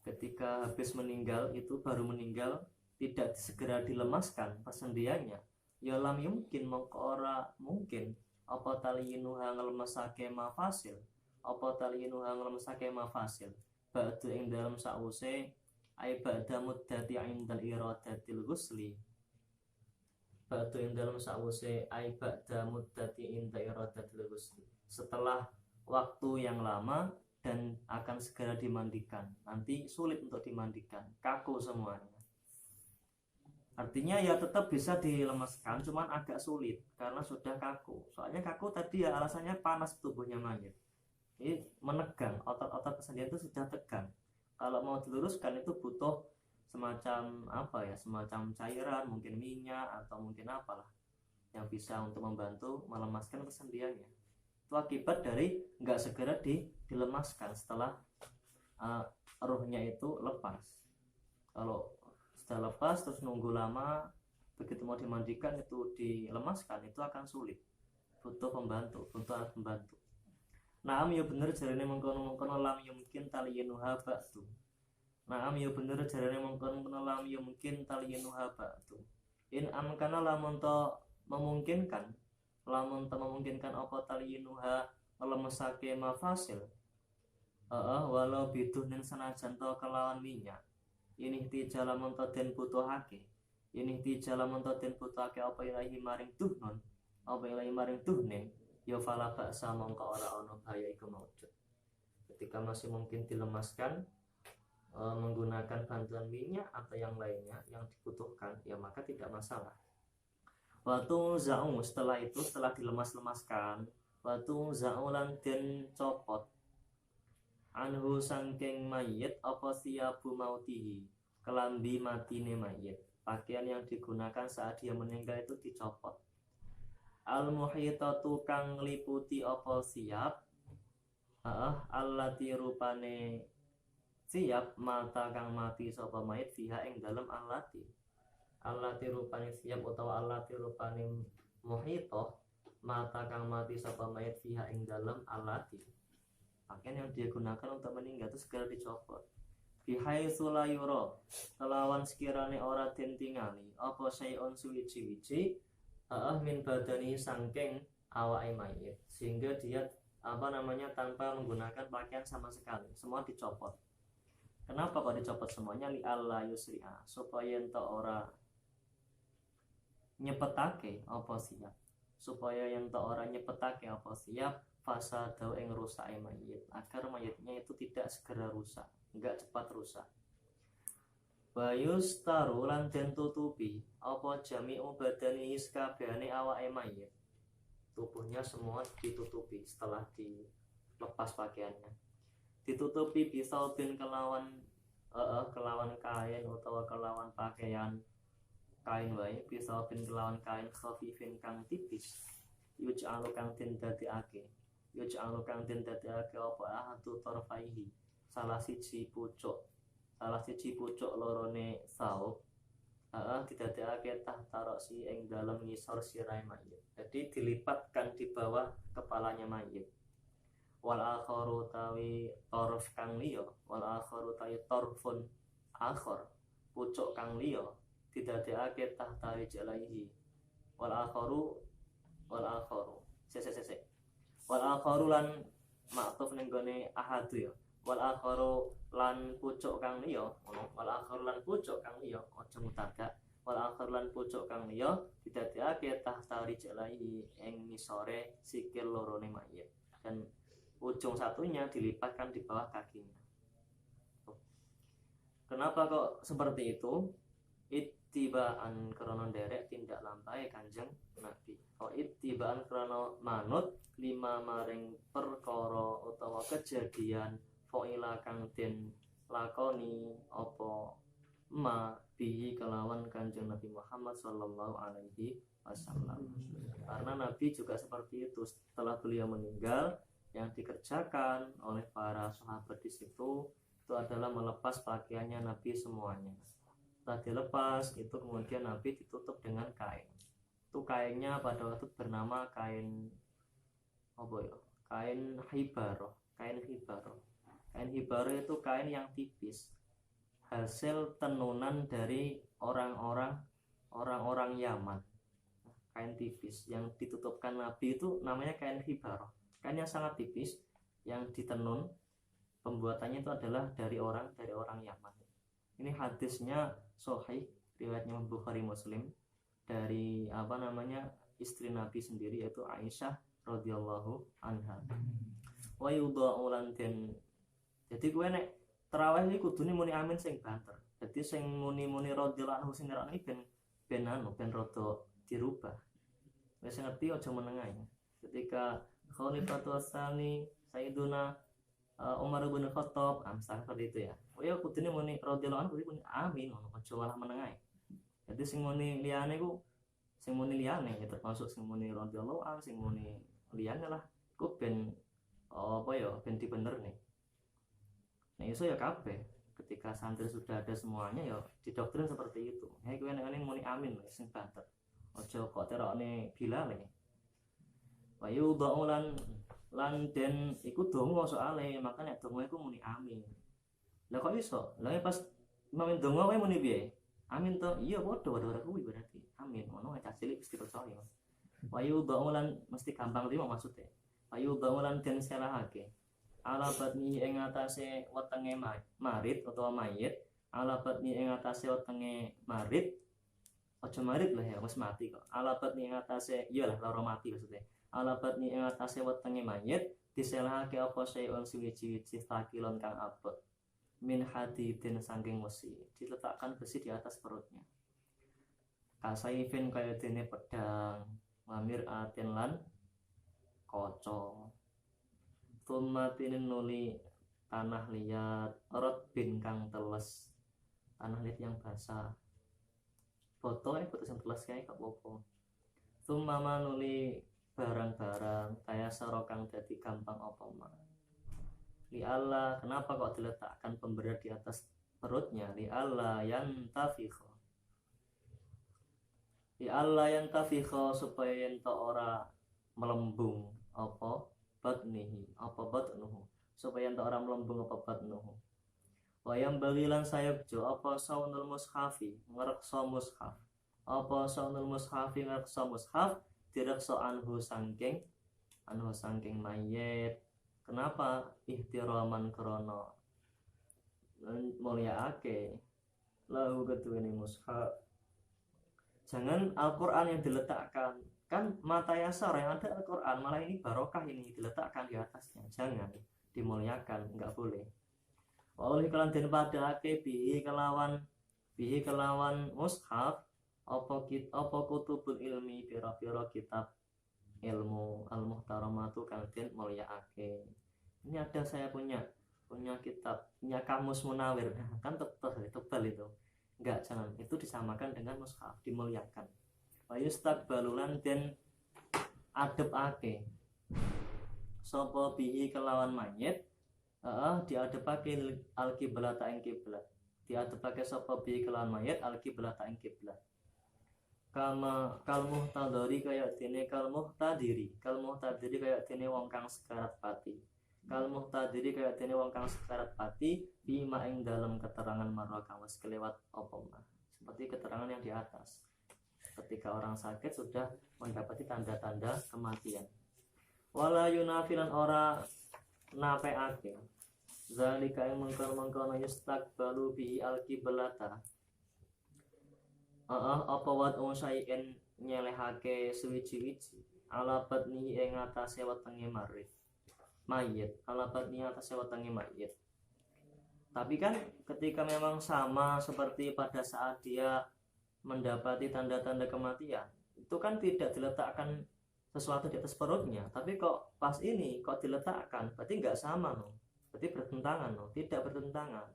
ketika habis meninggal itu baru meninggal tidak segera dilemaskan persendiannya, ya lam yumkin mongko ora mungkin apa taliyinuha nglemesake mafasil, apa taliyinuha nglemesake mafasil ba'du ing dalam sause ai ba'da muddati indal iradatil ghusli, ba'du ing dalam sause ai ba'da muddati indal iradatil ghusli, setelah waktu yang lama dan akan segera dimandikan. Nanti sulit untuk dimandikan, kaku semuanya. Artinya ya tetap bisa dilemaskan, cuman agak sulit karena sudah kaku. Soalnya kaku tadi ya alasannya panas tubuhnya mayat. Ini menegang, otot-otot persendian itu sudah tegang. Kalau mau diluruskan itu butuh semacam apa ya, semacam cairan, mungkin minyak atau mungkin apalah yang bisa untuk membantu melemaskan persendiannya. Itu akibat dari nggak segera dilemaskan setelah rohnya itu lepas. Kalau sudah lepas terus nunggu lama, begitu mau dimandikan itu dilemaskan, itu akan sulit, butuh pembantu, butuh alat pembantu. Naam ya bener jarane mengkono-mengkono lam yumkin taliyinuha ba'du. Naam ya bener jarane mengkono-mengkono lam yumkin taliyinuha ba'du. In amkana lamun to memungkinkan, lamun ta memungkinkan apa taliyinuha ngelemesake mafasil, walau biduhnin senajan to kelawan minyak, ini tija lamun ta den butuhake, ini tija lamun ta den butuhake apa ilahi maring duhnon, apa ilahi maring duhnin, ya fala ba'sa mongko ora ana bahaya iku maujud. Ketika masih mungkin dilemaskan menggunakan bantuan minyak atau yang lainnya yang dibutuhkan, ya maka tidak masalah. Watu za'u, setelah itu setelah dilemas-lemaskan, watu za'u lan den copot anhu sangking mayit apa siyabu mautihi, kelambi matine mayit, pakaian yang digunakan saat dia meninggal itu dicopot. Al muhitatu kang liputi apa siyab, allati rupane siyab mata kang mati sapa mayit fiha ing dalem allati, allati rupane siyab utawa allati rupane muhitoh mata kang mati sapa mayit fiha ing dalem allati, pakaian yang dia gunakan untuk meninggal itu segera dicopot. Bihaitsu la yura, kelawan sekirane ora den tingali apa syai'un suwiji-wiji min badani sangking awake mayit, sehingga dia tanpa menggunakan pakaian sama sekali, semua dicopot. Kenapa kok dicopot semuanya? Li alla yusri'a, supaya ento ora nyepetake apa siap, supaya ento ora nyepetake apa siap fasadau ing rusake mayit, agar mayitnya itu tidak segera rusak, enggak cepat rusak. Bayus taru lan den tutupi apa jami'u badani sakabehane awake mayit, tubuhnya semua ditutupi setelah dilepas pakaiannya, ditutupi bisaubin kelawan kain utawa kelawan pakaian kain wae, bisaubin kelawan kain khafifin kang tipis, yuj'alu kang den dadekake apa ahatu tarfaihi, salah siji pucuk lorone saub didadekake tahtarosi ing dalam ngisor sirai mayit, jadi dilipatkan di bawah kepalanya mayit. Wal akharu tawi torf kang liya, wal akharu tawi torfun akhar, pucuk kang liya didadekake tahtari jalaihi. Wal akharu wal akharu lan maktuf ning gone ahadu ya, wal akharu lan pucuk kang liya ngono wal akharu lan pucuk kang liya aja mutadak wal akharu lan pucuk kang liya didadekake tahta rijlaihi ing ngisore sikil lorone mayit dan ujung satunya dilipatkan di bawah kakinya. Kenapa kok seperti itu? Ittibaan krono derek tindak lampai Kanjeng Nabi. Ittibaan krono manut lima maring perkara utawa kejadian faila kang den lakoni apa ma bihi kelawan Kanjeng Nabi Muhammad sallallahu alaihi wasallam. Karena Nabi juga seperti itu, setelah beliau meninggal yang dikerjakan oleh para sahabat di situ itu adalah melepas pakaiannya Nabi semuanya. Setelah dilepas itu kemudian Nabi ditutup dengan kain. Itu kainnya pada waktu bernama kain apa ya? Kain hibaroh. Kain hibaroh itu kain yang tipis, hasil tenunan dari orang-orang Yaman. Kain tipis yang ditutupkan Nabi itu namanya kain hibaroh. Kain yang sangat tipis yang ditenun, pembuatannya itu adalah dari orang Yaman. Ini hadisnya sahih, riwayatnya Bukhari Muslim dari istri Nabi sendiri yaitu Aisyah radhiyallahu anha. Wa yudha'u lan den. Jadi kowe nek tarawih iki kudune muni amin sing banter. Jadi sing muni-muni radhiyallahu anhu sing ngerane ben rada dirubah. Wis ngerti aja menengah ya. Ketika Khalifatul Tsani Sayyiduna Umar bin Khattab seperti itu ya. Oh ya kudune muni radhiyallahu anhu muni amin aja malah menengah. Jadi sing muni liyane ya termasuk sing muni radhiyallahu anhu sing muni liyane lah ku ben ben dibenerne. Nah iso ya kabeh ketika santri sudah ada semuanya ya didoktrin seperti itu. Ya kowe nek muni amin sing banter. Aja kok terokne Bilal ya. Wa yudha'u lan den iku donga soalé, makane donga iku muni amin. Lah kok iso? Lah pas mamin donga kowe muni piye? Amin to? Iya padha kuwi berarti. Amin. Ngono cah cilik mesti percaya. Wa yudha'u lan mesti gampang terima maksudnya. Wa yudha'u lan den selahake. Ala batni ing atase wetenge marit utawa mayit, ala batni ing atase wetenge marit. Aja marit lah ya, wis mati kok. Ala batni ing atase iyalah lara mati maksudnya. Alabat ni ing atase wetenge mayit diselahake apa saeun suwi-wiji takilon kang abot min hadidin saking wesi diletakkan besi di atas perutnya kasaifin kaya dene pedang lamir atin lan kaca tumatinin nuli tanah liat rot bin kang teles tanah liat yang basah foto sing teles kae gak apa-apa tumama nuli barang-barang kaya sarokang dadi gampang apa mah li Allah kenapa kok diletakkan pemberat di atas perutnya li Allah yantafikha supaya ento ora melembung apa batnuhu supaya ento ora melembung apa batnuhu wayam bagilan sayabjo apa saunul mushafi ngereksa mushaf apa saunul mushafi ngereksa mushaf direksa anhu sangking mayit. Kenapa? Ihtiraman krono mulyaake lahu ketuwene mushaf. Jangan Al-Quran yang diletakkan, kan mata yasar yang ada Al-Quran, malah ini barokah ini diletakkan di atasnya. Jangan dimuliakan, enggak boleh. Wa oleh kelan den padake bihi kelawan mushaf apa kutubul ilmi pira-pira kitab ilmu al-muhtaramatu kang den mulyaake. Ini ada saya punya kitab, punya kamus Munawir. Kan tebal itu. Enggak, jangan. Itu disamakan dengan mushaf, dimuliakan. Wa yustaqbalulan den adepake. Sapa bihi kelawan mayit, diadepake al-qiblat ing kiblat. Diadepake sapa bihi kelawan mayit al-qiblat ing kiblat. Kama kalmuhtadiri kaya dene kalmuhtadiri kaya dene wong kang sekarat pati bima ing dalam keterangan marwa kang wis kelewat apa mah seperti keterangan yang di atas ketika orang sakit sudah mendapati tanda-tanda kematian wala yunafilan ora napeake zalika yang mengkono yustakbalu bihi al-qiblata apa wat usaien nyelehake suwiji-wiji ala batnihi ing atase wetenge mayit ala batnihi atase wetenge mayit. Tapi kan ketika memang sama seperti pada saat dia mendapati tanda-tanda kematian, itu kan tidak diletakkan sesuatu di atas perutnya, tapi kok pas ini kok diletakkan, berarti nggak sama no, berarti bertentangan no, tidak bertentangan.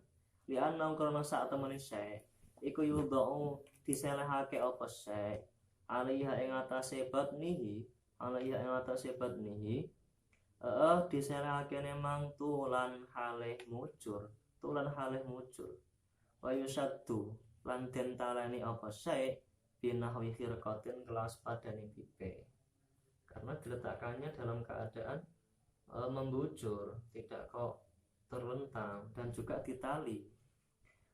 Li'anna karena saat temen syekh iku yudha'u diselehake apa syekh alaiha ing atase batnihi alaiha ing atase batnihi diselehake memang tulan halih mujur wa yusaddu lan den talani apa syekh binahwi khirqatin kelas padane pipe, karena diletakkannya dalam keadaan membujur, tidak kok terlentang, dan juga ditali.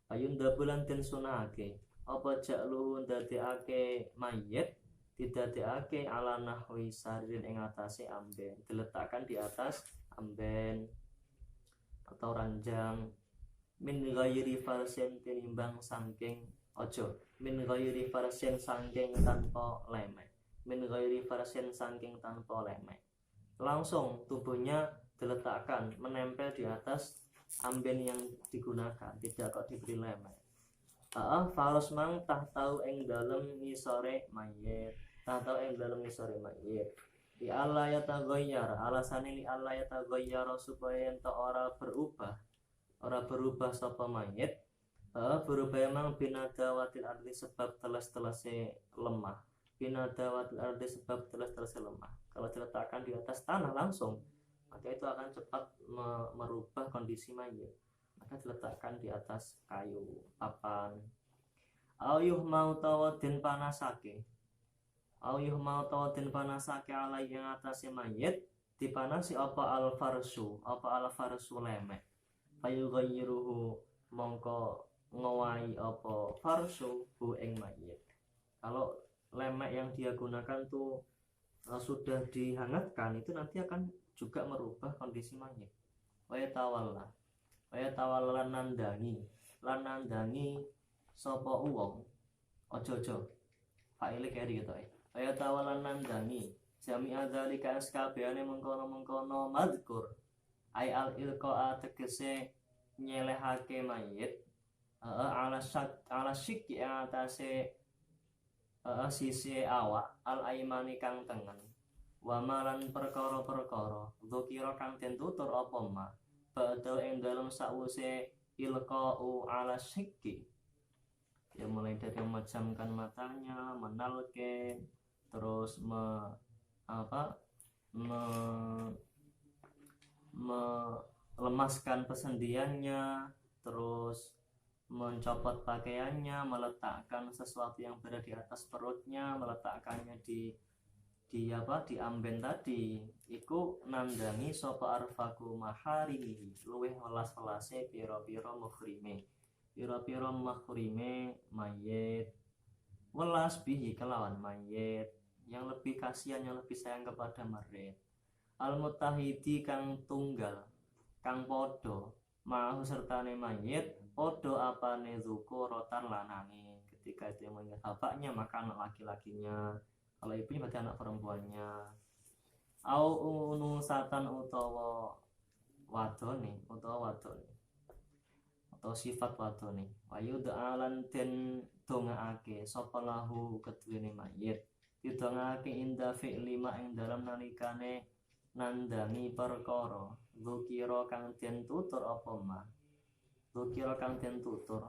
Ayun dabulan den sunahake apa jaklu ndadekake mayit didadekake ala nahwi saririn ing atase amben, diletakkan di atas amben atau ranjang min ghairi farsen tinimbang saking ojo min ghairi farsen saking tanpa lemek min ghairi farsen saking tanpa lemek, langsung tubuhnya diletakkan menempel di atas amben yang digunakan, tidak kok diberi lemek. Faros mang tahtau ing dalem ngisore mayit di Allah ya taghayyar, alasane li Allah ya taghayyar supaya ento ora berubah sapa mayit berubah emang binadawatil ardi sebab telas-telase lemah, binadawatil ardi sebab telas-telase lemah. Kalau diletakkan di atas tanah langsung, maka itu akan cepat merubah kondisi mayit, maka diletakkan di atas kayu papan. Auyuh mau tawadin panasake alai yang atase mayit dipanasi apa al-farsu lemek ayu ghayruhu mongko ngowai apa farsu hu ing mayit. Kalau lemek yang dia gunakan tuh sudah dihangatkan, itu nanti akan juga merubah kondisi mayit. Waya tawalla nandangi sapa wong ojo faile keri gitu waya tawalla nandangi jami adzalika askabehane mengkono madkur ai al ilqa tegese nyelehake mayit ala syikki atase sisi awak al aimani kang tengen wa malan perkara dzukira kang den tutur apa ma badal ing dalem sawuse ilqa'u ala syikki, ya mulai dari memejamkan matanya, menalken, terus melemaskan pesendiannya, terus mencopot pakaiannya, meletakkan sesuatu yang berada di atas perutnya, meletakkannya di amben tadi, iku nandangi sapa arfaku maharimihi luweh welas-welase pira-pira makhrime mayit, welas bihi kelawan mayit, yang lebih kasihan, yang lebih sayang kepada mayit, al mutahidi kang tunggal kang podo mahu sertane mayit podo apane dzukorotan lanane, ketika itu yang mengingat bapaknya maka anak laki-lakinya, kalau ibunya berarti anak perempuannya. Au unusatan utawa wadone atau sifat wadone wayu da'alan den dongaake sapa lahu keduwene mayit didongaake inda fi'li ma ing dalam nalikane nandangi perkara dzukira kang den tutur apa ma dzukira kang den tutur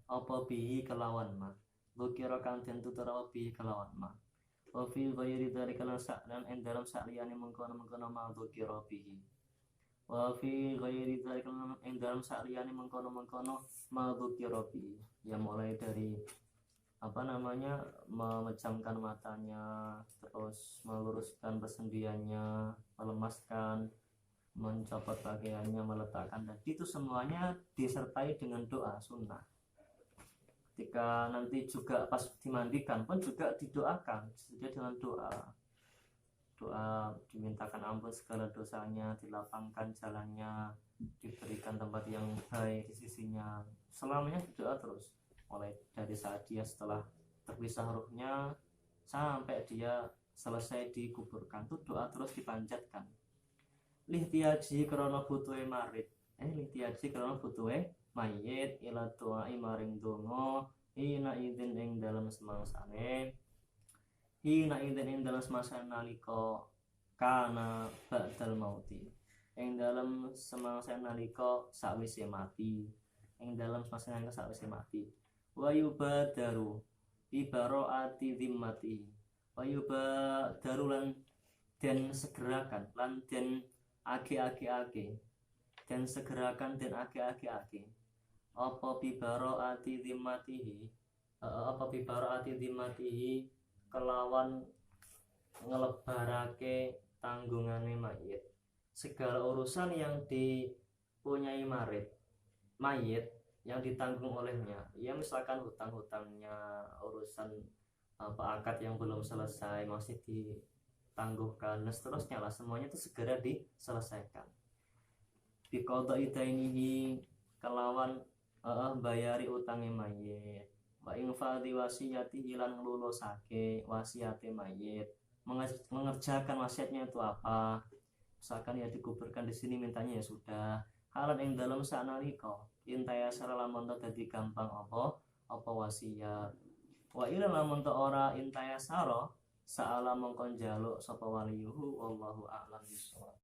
apa bihi kelawan ma dzukira kang den tutur apa bihi kelawan ma wa fi ghairi dzalika lan ing dalam saliyane mengkono ma dzukira bihi wa fi ghairi dzalika ing dalam saliyane mengkono ma dzukira bihi, ya mulai dari memejamkan matanya, terus meluruskan persendiannya, melemaskan, mencopot pakaiannya, meletakkan, dan itu semuanya disertai dengan doa sunnah. Ketika nanti juga pas dimandikan pun juga didoakan, sesuai dengan doa dimintakan ampun segala dosanya, dilapangkan jalannya, diberikan tempat yang baik di sisinya. Selamanya doa terus, mulai dari saat dia setelah terpisah ruhnya sampai dia selesai dikuburkan, tuh doa terus dipanjatkan. Lihtiaji krana butuhe marit, lihtiaji krana butuhe mayit, ila doai maring donga, hina idin ing dalam semangsane, hina idin ing dalam semangsane nalika kana ba'dal mauti, ing dalam semangsane nalika sakwise mati, ing dalam semangsane nalika sakwise mati. Wa yubadaru ibaraati zimmati, wa yubadaru lan den segerakan, lan den age-age-age, dan segerakan dan age-age-age apa bibaraati zimmatihi, apa bibaraati zimmatihi kelawan ngelebarake tanggungane mayit, segala urusan yang dipunyai mayit yang ditanggung olehnya. Ya misalkan hutang-hutangnya, urusan akad yang belum selesai masih ditangguhkan, dan seterusnya lah, semuanya itu segera diselesaikan. Biqadai dainihi kelawan bayari utangnya mayit, wa infadhi wasiyatihi lan nglulosake wasiate mayit, mengerjakan wasiatnya itu apa. Misalkan ya dikuburkan di sini, mintanya ya sudah, halan ing dalam sanalika intaya sara lamun dadi gampang apa wasiat, wa ila lamun ora intaya sara saala mongkon jaluk sapa waliyuhu, wallahu a'lam bishawab.